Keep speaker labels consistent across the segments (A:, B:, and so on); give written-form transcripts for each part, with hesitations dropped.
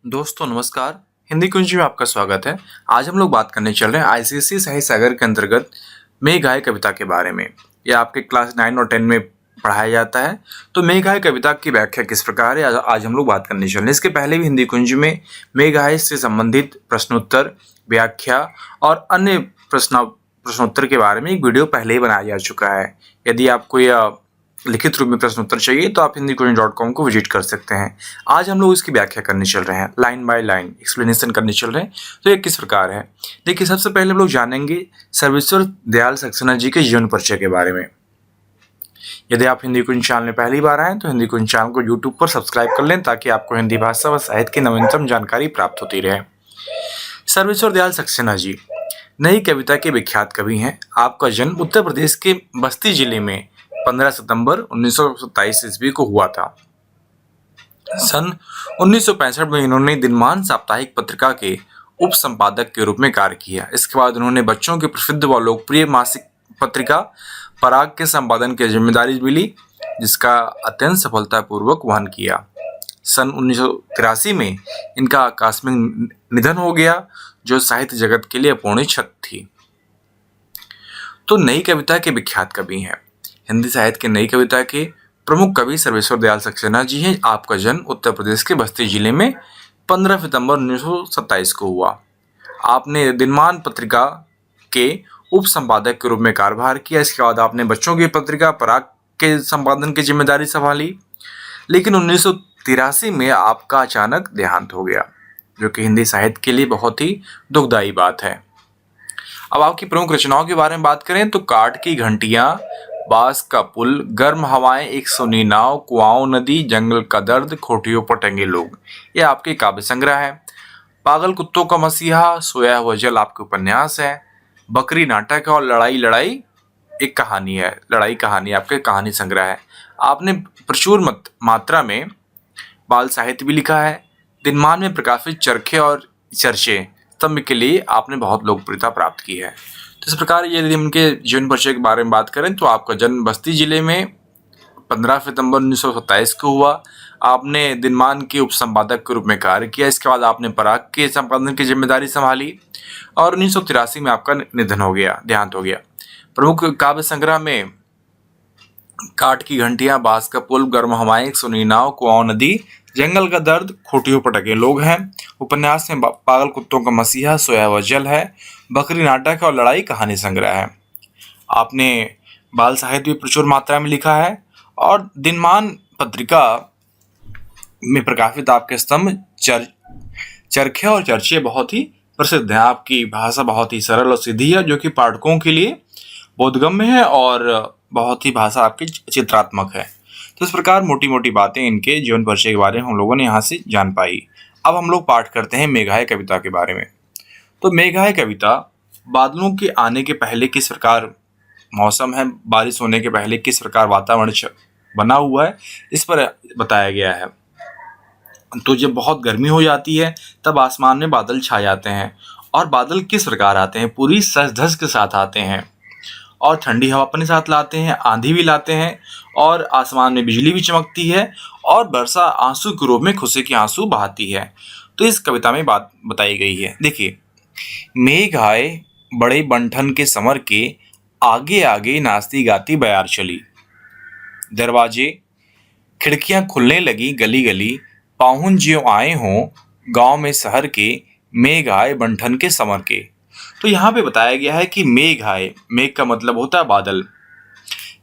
A: दोस्तों नमस्कार। हिंदी कुंजी में आपका स्वागत है। आज हम लोग बात करने चल रहे हैं आईसीएसई साहित्य सागर के अंतर्गत मेघाय कविता के बारे में। यह आपके क्लास 9 और 10 में पढ़ाया जाता है। तो मेघाय कविता की व्याख्या किस प्रकार है, आज हम लोग बात करने चल रहे हैं। इसके पहले भी हिंदी कुंज में मेघाय से संबंधित प्रश्नोत्तर, व्याख्या और अन्य प्रश्नोत्तर के बारे में एक वीडियो पहले ही बनाया जा चुका है। यदि आपको यह लिखित रूप में प्रश्नोत्तर चाहिए तो आप hindikunj.com को विजिट कर सकते हैं। आज हम लोग इसकी व्याख्या करने चल रहे हैं, लाइन बाय लाइन एक्सप्लेनेशन करने चल रहे हैं। तो ये किस प्रकार है, देखिए सबसे पहले हम लोग जानेंगे सर्वेश्वर दयाल सक्सेना जी के जीवन परिचय के बारे में। यदि आप हिंदी कुंज चैनल में पहली बार आए तो हिंदी कुंज चैनल को यूट्यूब पर सब्सक्राइब कर लें ताकि आपको हिंदी भाषा व साहित्य की नवीनतम जानकारी प्राप्त होती रहे। सर्वेश्वर दयाल सक्सेना जी नई कविता के विख्यात कवि हैं। आपका जन्म उत्तर प्रदेश के बस्ती जिले में 15 सितंबर 1927 ईस्वी को हुआ था। सन 1965 में इन्होंने दिनमान साप्ताहिक पत्रिका के उप संपादक के रूप में कार्य किया। इसके बाद उन्होंने बच्चों की प्रसिद्ध व लोकप्रिय मासिक पत्रिका पराग के संपादन की जिम्मेदारी मिली, जिसका अत्यंत सफलतापूर्वक वहन किया। सन 1983 में इनका आकस्मिक निधन हो गया, जो साहित्य जगत के लिए अपूर्णीय क्षति थी। तो नई कविता के विख्यात कवि हैं। हिंदी साहित्य के नई कविता के प्रमुख कवि सर्वेश्वर दयाल सक्सेना जी हैं। आपका जन्म उत्तर प्रदेश के बस्ती जिले में 15 सितंबर 1927 को हुआ। आपने दिनमान पत्रिका के उप संपादक के रूप में कार्यभार किया। इसके बाद आपने बच्चों की पत्रिका पराग के संपादन की जिम्मेदारी संभाली, लेकिन 1983 में आपका अचानक देहांत हो गया, जो कि हिंदी साहित्य के लिए बहुत ही दुखदायी बात है। अब आपकी प्रमुख रचनाओं के बारे में बात करें तो काठ की घंटियां, बांस का पुल, गर्म हवाएं, एक सुनी नाव, कुआओं नदी, जंगल का दर्द, खोटियों पर टंगे लोग, ये आपके काव्य संग्रह है। पागल कुत्तों का मसीहा, सोया हुआ जल आपके उपन्यास है। बकरी नाटक है और लड़ाई लड़ाई एक कहानी है, लड़ाई कहानी आपके कहानी संग्रह है। आपने प्रचुर मात्रा में बाल साहित्य भी लिखा है। दिनमान में प्रकाशित चरखे और चर्चे स्तंभ के लिए आपने बहुत लोकप्रियता प्राप्त की है। तो इस प्रकार यदि उनके जीवन परिचय के बारे में बात करें तो आपका जन्म बस्ती जिले में 15 सितंबर 1927 को हुआ। आपने दिनमान के उप संपादक के रूप में कार्य किया। इसके बाद आपने पराग के संपादन की जिम्मेदारी संभाली और 1983 में आपका निधन हो गया, देहांत हो गया। प्रमुख काव्य संग्रह में काठ की घंटियां, बांस का पुल, गर्म हवाएं, एक सुनी नाव, कुआओं नदी, जंगल का दर्द, खोटियों पर टंगे लोग हैं। उपन्यास में पागल कुत्तों का मसीहा, सोया हुआ जल है, बकरी नाटक है और लड़ाई कहानी संग्रह है। आपने बाल साहित्य भी प्रचुर मात्रा में लिखा है और दिनमान पत्रिका में प्रकाशित आपके स्तंभ चरखे और चर्चे बहुत ही प्रसिद्ध हैं। आपकी भाषा बहुत ही सरल और सीधी है, जो कि पाठकों के लिए बोधगम्य है और बहुत ही भाषा आपकी चित्रात्मक है। तो इस प्रकार मोटी मोटी बातें इनके जीवन परिचय के बारे में हम लोगों ने यहाँ से जान पाई। अब हम लोग पाठ करते हैं मेघाय कविता के बारे में। तो मेघाय कविता बादलों के आने के पहले किस प्रकार मौसम है, बारिश होने के पहले किस प्रकार वातावरण बना हुआ है, इस पर बताया गया है। तो जब बहुत गर्मी हो जाती है तब आसमान में बादल छा जाते हैं, और बादल किस प्रकार आते हैं, पूरी सज धज के साथ आते हैं और ठंडी हवा अपने साथ लाते हैं, आंधी भी लाते हैं और आसमान में बिजली भी चमकती है और वर्षा आंसू के रूप में खुशी के आंसू बहाती है। तो इस कविता में बात बताई गई है। देखिए, मेघ आए बड़े बंठन के समर के, आगे आगे नाचती गाती बयार चली। दरवाजे खिड़कियां खुलने लगी गली गली, पाहुन ज्यों आए हों गांव में शहर के, मेघ आए बंठन के समर के। तो यहाँ पे बताया गया है कि मेघ आए, मेघ का मतलब होता है बादल।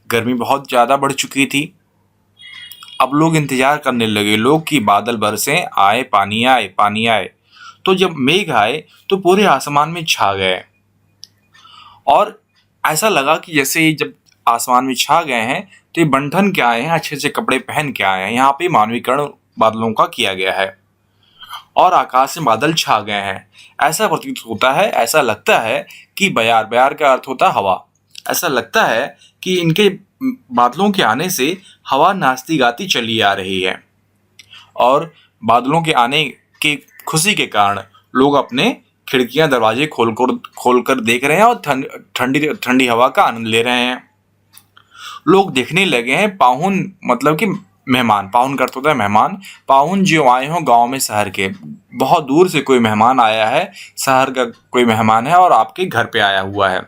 A: गर्मी बहुत ज्यादा बढ़ चुकी थी, अब लोग इंतजार करने लगे लोग कि बादल बरसें, आए पानी आए पानी आए। तो जब मेघ आए तो पूरे आसमान में छा गए और ऐसा लगा कि जैसे जब आसमान में छा गए हैं तो ये बंठन के आए हैं, अच्छे अच्छे कपड़े पहन के आए हैं। यहाँ पे मानवीकरण बादलों का किया गया है और आकाश में बादल छा गए हैं। ऐसा प्रतीत होता है, ऐसा लगता है कि बयार, बयार का अर्थ होता है हवा। ऐसा लगता है कि इनके बादलों के आने से हवा नाचती गाती चली आ रही है और बादलों के आने की खुशी के कारण लोग अपने खिड़कियां दरवाजे खोलकर देख रहे हैं और ठंडी ठंडी हवा का आनंद ले रहे हैं। लोग देखने लगे हैं पाहुन, मतलब कि मेहमान, पाहुन का अर्थ होता है मेहमान, पाहुन जो आए हों गांव में शहर के, बहुत दूर से कोई मेहमान आया है, शहर का कोई मेहमान है और आपके घर पे आया हुआ है।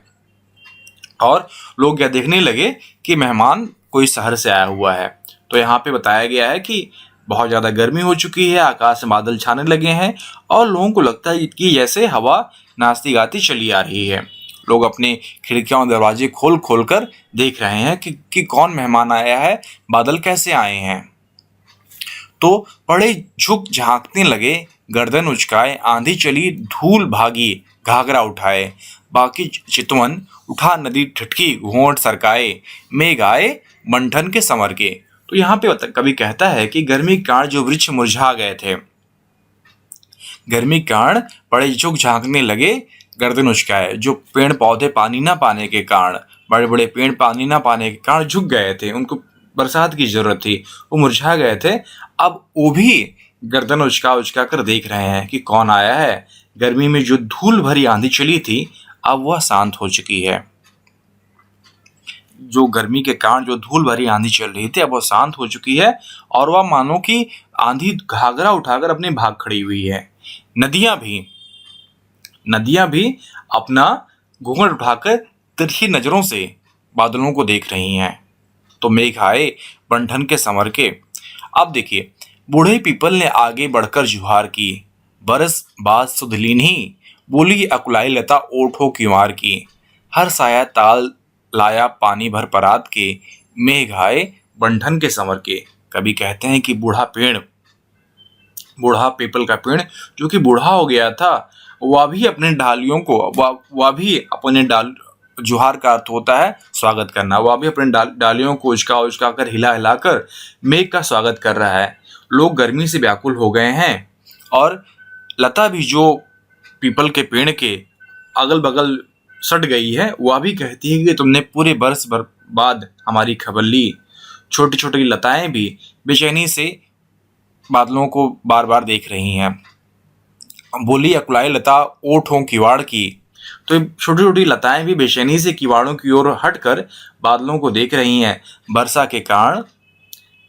A: और लोग यह देखने लगे कि मेहमान कोई शहर से आया हुआ है। तो यहाँ पे बताया गया है कि बहुत ज़्यादा गर्मी हो चुकी है, आकाश में बादल छाने लगे हैं और लोगों को लगता है कि जैसे हवा नाचती गाती चली आ रही है। लोग अपनी खिड़कियां और दरवाजे खोल खोल कर देख रहे हैं कि कौन मेहमान आया है, बादल कैसे आए हैं। तो बड़े झुक झांकने लगे, गर्दन उचकाए, आंधी चली धूल भागी, घाघरा उठाए, बाकी चितवन उठा नदी ठिठकी, घूंघट सरकाए, मेघ आए मंठन के समर के। तो यहाँ पे कवि कहता है कि गर्मी के कारण जो वृक्ष मुरझा गए थे, गर्मी के कारण बड़े झुक झांकने लगे, गर्दन उचकाए, जो पेड़ पौधे पानी ना पाने के कारण, बड़े बड़े पेड़ पानी ना पाने के कारण झुक गए थे, उनको बरसात की जरूरत थी, वो मुरझा गए थे। अब वो भी गर्दन उचका उचका कर देख रहे हैं कि कौन आया है। गर्मी में जो धूल भरी आंधी चली थी, अब वह शांत हो चुकी है। जो गर्मी के कारण जो धूल भरी आंधी चल रही थी, अब वो शांत हो चुकी है और वह मानो कि आंधी घाघरा उठाकर अपने भाग खड़ी हुई है। नदियां भी अपना घूंघट उठाकर तिरछी नजरों से बादलों को देख रही हैं। तो मेघ आए बंठन के समर के। अब देखिए, बूढ़े पीपल ने आगे बढ़कर जुहार की, बरस बाद सुधलीनी, बोली अकुलाई लता ओठों की मार की, हर साया ताल लाया पानी भर परात के, मेघ आए बंठन के समर के। कभी कहते हैं कि बूढ़ा पीपल का पेड़ जो कि बूढ़ा हो गया था, वह भी अपने डालियों को वह भी अपने डाल जुहार का अर्थ होता है स्वागत करना, वह भी अपने डालियों को उचका उचका कर हिला हिलाकर मेघ का स्वागत कर रहा है। लोग गर्मी से व्याकुल हो गए हैं और लता भी जो पीपल के पेड़ के अगल बगल सट गई है, वह भी कहती है कि तुमने पूरे बरस भर बाद हमारी खबर ली। छोटी छोटी लताएं भी बेचैनी से बादलों को बार बार देख रही हैं। बोली अकुलाई लता ओठों किवाड़ की। तो छोटी छोटी लताएं भी बेचैनी से किवाड़ों की ओर हटकर बादलों को देख रही हैं। वर्षा के कारण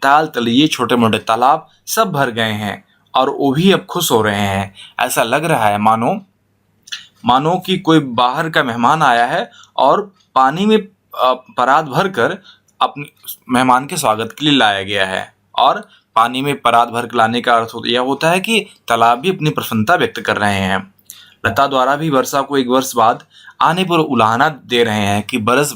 A: ताल तलिए छोटे मोटे तालाब सब भर गए हैं और वो भी अब खुश हो रहे हैं। ऐसा लग रहा है मानो कि कोई बाहर का मेहमान आया है और पानी में परात भर कर अपने मेहमान के स्वागत के लिए लाया गया है। और पानी में परात भर कर लाने का अर्थ यह होता है कि तालाब भी अपनी प्रसन्नता व्यक्त कर रहे हैं। लता द्वारा भी वर्षा को एक वर्ष बाद आने पर उलाहना दे रहे हैं कि बरस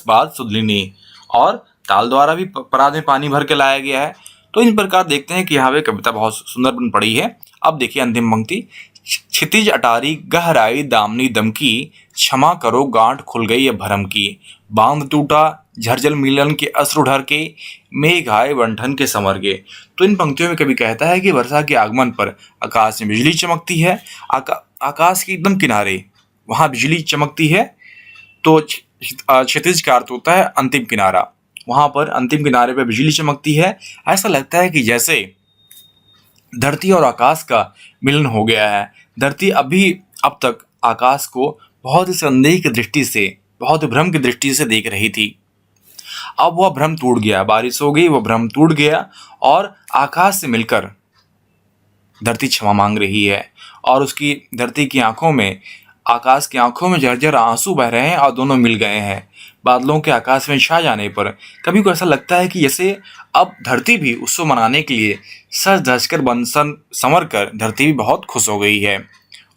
A: बाद सुधलिनी, और ताल द्वारा भी परात में पानी भर के लाया गया है। तो इन प्रकार देखते हैं कि यहाँ पे कविता बहुत सुंदर बन पड़ी है। अब देखिए अंतिम पंक्ति, क्षितिज अटारी गहराई दामनी दमकी, क्षमा करो गांठ खुल गई अब भरम की, बांध टूटा झरझल मिलन के अश्रु ढर के, मेघ आए बंठन के समर के। तो इन पंक्तियों में कवि कहता है कि वर्षा के आगमन पर आकाश में बिजली चमकती है। आकाश के एकदम किनारे वहां बिजली चमकती है। तो क्षितिज का अर्थ होता है अंतिम किनारा, वहां पर अंतिम किनारे पर बिजली चमकती है। ऐसा लगता है कि जैसे धरती और आकाश का मिलन हो गया है। धरती अब तक आकाश को बहुत ही संदेह की दृष्टि से, बहुत भ्रम की दृष्टि से देख रही थी। अब वह भ्रम टूट गया, बारिश हो गई, वह भ्रम टूट गया और आकाश से मिलकर धरती क्षमा मांग रही है। और उसकी धरती की आंखों में, आकाश की आंखों में झरझर आंसू बह रहे हैं और दोनों मिल गए हैं। बादलों के आकाश में छा जाने पर कभी को ऐसा लगता है कि जैसे अब धरती भी उत्सव मनाने के लिए सज धज कर बंसन संवर कर धरती भी बहुत खुश हो गई है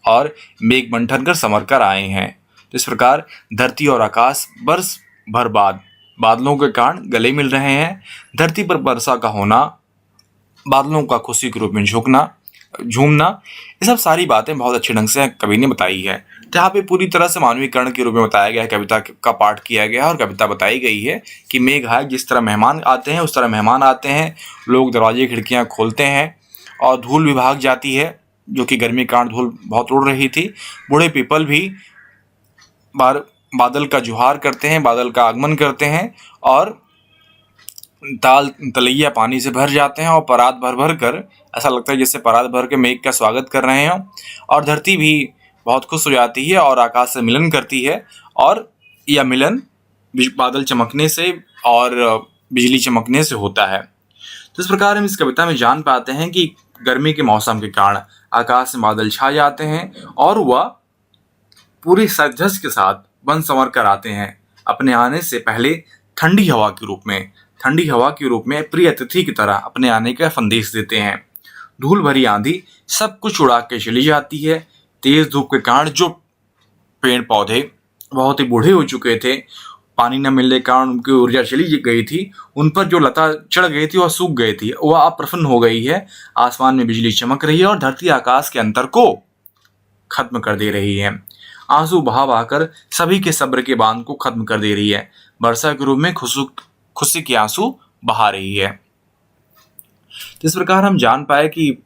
A: और मेघ मंठन कर संवर कर आए हैं। तो इस प्रकार धरती और आकाश बरस भर बाद बादलों के कारण गले मिल रहे हैं। धरती पर वर्षा का होना, बादलों का खुशी के रूप में झूमना, ये सब सारी बातें बहुत अच्छे ढंग से कवि ने बताई है। जहाँ पे पूरी तरह से मानवीकरण के रूप में बताया गया है, कविता का पाठ किया गया है और कविता बताई गई है कि मेघ आए, जिस तरह मेहमान आते हैं उस तरह मेहमान आते हैं। लोग दरवाजे खिड़कियाँ खोलते हैं और धूल भी भाग जाती है, जो कि गर्मी के कारण धूल बहुत उड़ रही थी। बूढ़े पीपल भी बादल का जुहार करते हैं, बादल का आगमन करते हैं और ताल तलैया पानी से भर जाते हैं और परात भर भर कर ऐसा लगता है जैसे परात भर के मेघ का स्वागत कर रहे हों। और धरती भी बहुत खुश हो जाती है और आकाश से मिलन करती है और यह मिलन बादल चमकने से और बिजली चमकने से होता है। तो इस प्रकार हम इस कविता में जान पाते हैं कि गर्मी के मौसम के कारण आकाश में बादल छा जाते हैं और वह पूरी सजधज के साथ बन संवर कर आते हैं, अपने आने से पहले ठंडी हवा के रूप में प्रिय अतिथि की तरह अपने आने का संदेश देते हैं। धूल भरी आंधी सब कुछ उड़ा के चली जाती है। तेज धूप के कारण जो पेड़ पौधे बहुत ही बूढ़े हो चुके थे, पानी न मिलने के कारण उनकी ऊर्जा चली गई थी, उन पर जो लता चढ़ गई थी वह सूख गई थी, वह अब प्रसन्न हो गई है। आसमान में बिजली चमक रही है और धरती आकाश के अंतर को खत्म कर दे रही है। आंसू बहा बहाकर सभी के सब्र के बांध को खत्म कर दे रही है। वर्षा के रूप में खुशी के आंसू बहा रही है। तो इस प्रकार हम जान पाए कि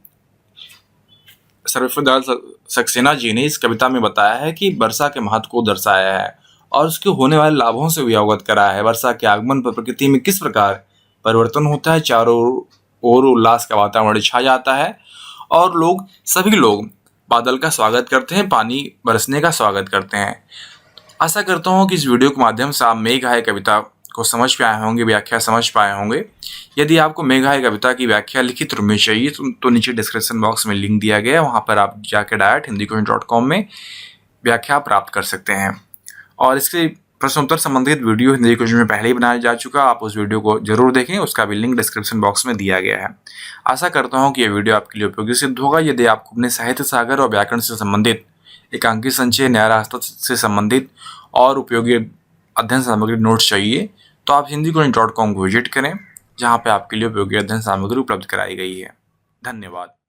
A: सर्वश्रीदयाल सक्सेना जी ने इस कविता में बताया है कि वर्षा के महत्व को दर्शाया है और उसके होने वाले लाभों से भी अवगत कराया है। वर्षा के आगमन पर प्रकृति में किस प्रकार परिवर्तन होता है, चारों ओर उल्लास का वातावरण छा जाता है और सभी लोग बादल का स्वागत करते हैं, पानी बरसने का स्वागत करते हैं। आशा करता हूँ कि इस वीडियो के माध्यम से आप मेघाय कविता को समझ पाए होंगे, व्याख्या समझ पाए होंगे। यदि आपको मेघाय कविता की व्याख्या लिखित रूप में चाहिए तो नीचे डिस्क्रिप्शन बॉक्स में लिंक दिया गया है, वहाँ पर आप जाकर डायरेक्ट hindiquestion.com में व्याख्या प्राप्त कर सकते हैं। और इसके प्रश्न उत्तर संबंधित वीडियो हिंदी क्वेश्चन में पहले ही बनाया जा चुका, आप उस वीडियो को जरूर देखें, उसका भी लिंक डिस्क्रिप्शन बॉक्स में दिया गया है। आशा करता हूँ कि यह वीडियो आपके लिए उपयोगी सिद्ध होगा। यदि आपको अपने साहित्य सागर और व्याकरण से संबंधित एकांकी संचय, न्याय रास्ता से संबंधित और उपयोगी अध्ययन सामग्री नोट्स चाहिए तो आप hindiquestion.com को विजिट करें, जहाँ पे आपके लिए उपयोगी अध्ययन सामग्री उपलब्ध कराई गई है। धन्यवाद।